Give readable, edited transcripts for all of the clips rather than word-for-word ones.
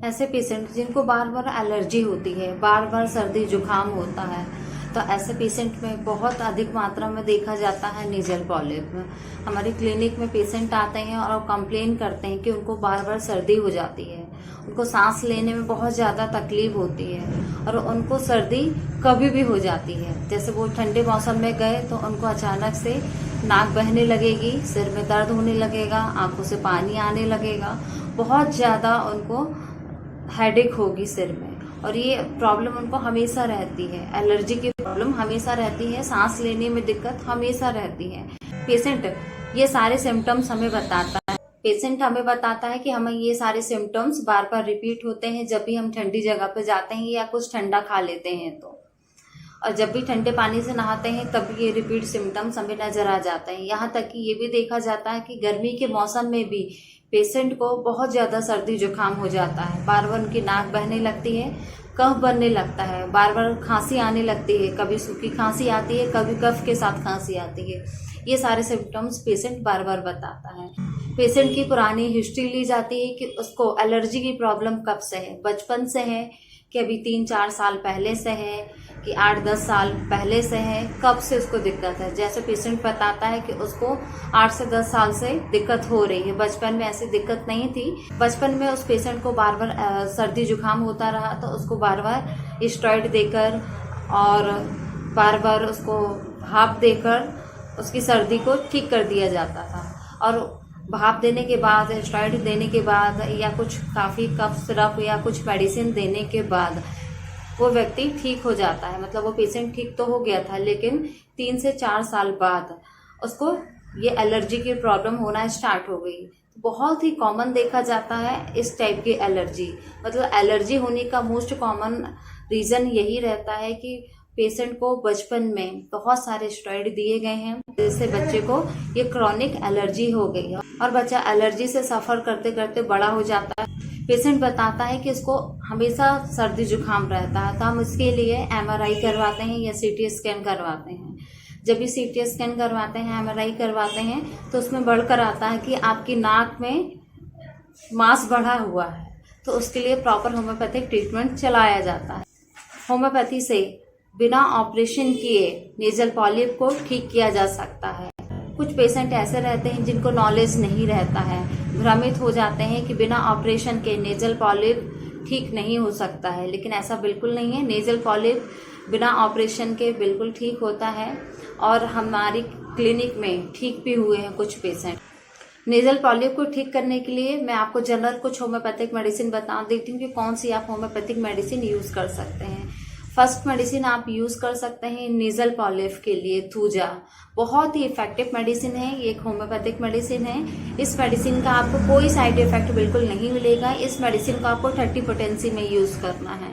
ऐसे पेशेंट जिनको बार बार एलर्जी होती है, बार बार सर्दी जुकाम होता है, तो ऐसे पेशेंट में बहुत अधिक मात्रा में देखा जाता है नेजल पॉलिप। हमारे क्लिनिक में पेशेंट आते हैं और कंप्लेन करते हैं कि उनको बार बार सर्दी हो जाती है, उनको सांस लेने में बहुत ज़्यादा तकलीफ होती है और उनको सर्दी कभी भी हो जाती है। जैसे वो ठंडे मौसम में गए तो उनको अचानक से नाक बहने लगेगी, सिर में दर्द होने लगेगा, आंखों से पानी आने लगेगा, बहुत ज़्यादा उनको हेडेक होगी सिर में। और ये प्रॉब्लम उनको हमेशा रहती है, एलर्जी की प्रॉब्लम हमेशा रहती है, सांस लेने में दिक्कत हमेशा रहती है। पेशेंट ये सारे सिम्टम्स हमें बताता है, पेशेंट हमें बताता है कि हमें ये सारे सिम्टम्स बार बार रिपीट होते हैं जब भी हम ठंडी जगह पे जाते हैं या कुछ ठंडा खा लेते हैं तो, और जब भी ठंडे पानी से नहाते हैं तब ये रिपीट सिम्टम्स हमें नजर आ जाते हैं। यहाँ तक कि ये भी देखा जाता है कि गर्मी के मौसम में भी पेशेंट को बहुत ज़्यादा सर्दी जुकाम हो जाता है, बार बार उनकी नाक बहने लगती है, कफ बनने लगता है, बार बार खांसी आने लगती है, कभी सूखी खांसी आती है, कभी कफ के साथ खांसी आती है। ये सारे सिम्टम्स पेशेंट बार बार बताता है। पेशेंट की पुरानी हिस्ट्री ली जाती है कि उसको एलर्जी की प्रॉब्लम कब से है, बचपन से है कि अभी 3-4 साल पहले से है कि 8-10 साल पहले से है, कब से उसको दिक्कत है। जैसे पेशेंट बताता है कि उसको 8 से 10 साल से दिक्कत हो रही है, बचपन में ऐसी दिक्कत नहीं थी। बचपन में उस पेशेंट को बार बार सर्दी जुकाम होता रहा तो उसको बार बार स्टेरॉइड देकर और बार बार उसको भाप देकर उसकी सर्दी को ठीक कर दिया जाता था। और भाप देने के बाद, स्टेरॉइड देने के बाद या कुछ काफ़ी कफ सिरप या कुछ मेडिसिन देने के बाद वो व्यक्ति ठीक हो जाता है। मतलब वो पेशेंट ठीक तो हो गया था, लेकिन 3 से 4 साल बाद उसको ये एलर्जी की प्रॉब्लम होना स्टार्ट हो गई। बहुत ही कॉमन देखा जाता है इस टाइप की एलर्जी। मतलब एलर्जी होने का मोस्ट कॉमन रीज़न यही रहता है कि पेशेंट को बचपन में बहुत सारे स्टेरॉइड दिए गए हैं, जिससे बच्चे को ये क्रॉनिक एलर्जी हो गई है और बच्चा एलर्जी से सफ़र करते करते बड़ा हो जाता है। पेशेंट बताता है कि इसको हमेशा सर्दी जुकाम रहता है, तो हम इसके लिए MRI करवाते हैं या CT स्कैन करवाते हैं। जब भी CT स्कैन करवाते हैं, MRI करवाते हैं, तो उसमें बढ़कर आता है कि आपकी नाक में मांस बढ़ा हुआ है, तो उसके लिए प्रॉपर होम्योपैथिक ट्रीटमेंट चलाया जाता है। होम्योपैथी से बिना ऑपरेशन किए नेजल पॉलिप को ठीक किया जा सकता है। कुछ पेशेंट ऐसे रहते हैं जिनको नॉलेज नहीं रहता है, भ्रमित हो जाते हैं कि बिना ऑपरेशन के नेजल पॉलिप ठीक नहीं हो सकता है, लेकिन ऐसा बिल्कुल नहीं है। नेजल पॉलिप बिना ऑपरेशन के बिल्कुल ठीक होता है और हमारी क्लिनिक में ठीक भी हुए हैं कुछ पेशेंट। नेजल पॉलिप को ठीक करने के लिए मैं आपको जनरल कुछ होम्योपैथिक मेडिसिन बता देती हूँ कि कौन सी आप होम्योपैथिक मेडिसिन यूज़ कर सकते हैं। फर्स्ट मेडिसिन आप यूज़ कर सकते हैं नेजल पॉलिप के लिए थूजा। बहुत ही इफेक्टिव मेडिसिन है, ये एक होम्योपैथिक मेडिसिन है। इस मेडिसिन का आपको कोई साइड इफेक्ट बिल्कुल नहीं मिलेगा। इस मेडिसिन को आपको 30 पोटेंसी में यूज़ करना है,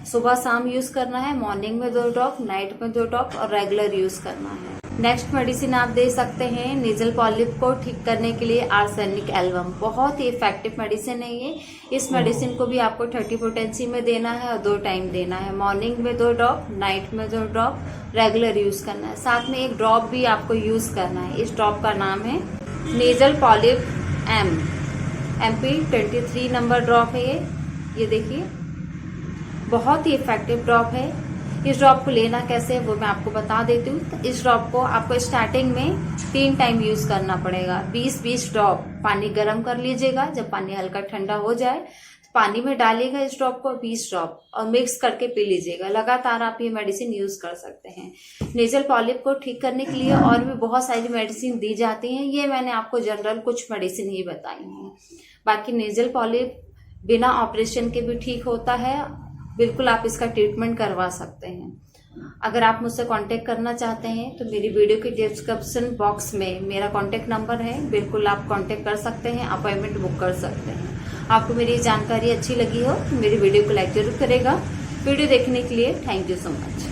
सुबह शाम यूज़ करना है, मॉर्निंग में 2 ड्रॉप, नाइट में 2 ड्रॉप और रेगुलर यूज़ करना है। नेक्स्ट मेडिसिन आप दे सकते हैं नेजल पॉलिप को ठीक करने के लिए आर्सेनिक एल्बम। बहुत ही इफेक्टिव मेडिसिन है ये। इस मेडिसिन को भी आपको 30 पोटेंसी में देना है और 2 टाइम देना है, मॉर्निंग में 2 ड्रॉप, नाइट में 2 ड्रॉप, रेगुलर यूज करना है। साथ में एक ड्रॉप भी आपको यूज करना है। इस ड्रॉप का नाम है nasal polyp MP 23 number drop है ये देखिए, बहुत ही इफेक्टिव ड्रॉप है। इस ड्रॉप को लेना कैसे है वो मैं आपको बता देती हूँ। तो इस ड्रॉप को आपको स्टार्टिंग में 3 टाइम यूज करना पड़ेगा। 20-20 ड्रॉप पानी गर्म कर लीजिएगा, जब पानी हल्का ठंडा हो जाए तो पानी में डालिएगा इस ड्रॉप को, 20 ड्रॉप, और मिक्स करके पी लीजिएगा। लगातार आप ये मेडिसिन यूज कर सकते हैं। नेजल पॉलिप को ठीक करने के लिए और भी बहुत सारी मेडिसिन दी जाती हैं, ये मैंने आपको जनरल कुछ मेडिसिन ही बताई हैं। बाकी नेजल पॉलिप बिना ऑपरेशन के भी ठीक होता है, बिल्कुल आप इसका ट्रीटमेंट करवा सकते हैं। अगर आप मुझसे कांटेक्ट करना चाहते हैं तो मेरी वीडियो के डिस्क्रिप्शन बॉक्स में मेरा कांटेक्ट नंबर है, बिल्कुल आप कांटेक्ट कर सकते हैं, अपॉइंटमेंट बुक कर सकते हैं। आपको मेरी जानकारी अच्छी लगी हो तो मेरी वीडियो को लाइक जरूर करेगा। वीडियो देखने के लिए थैंक यू सो मच।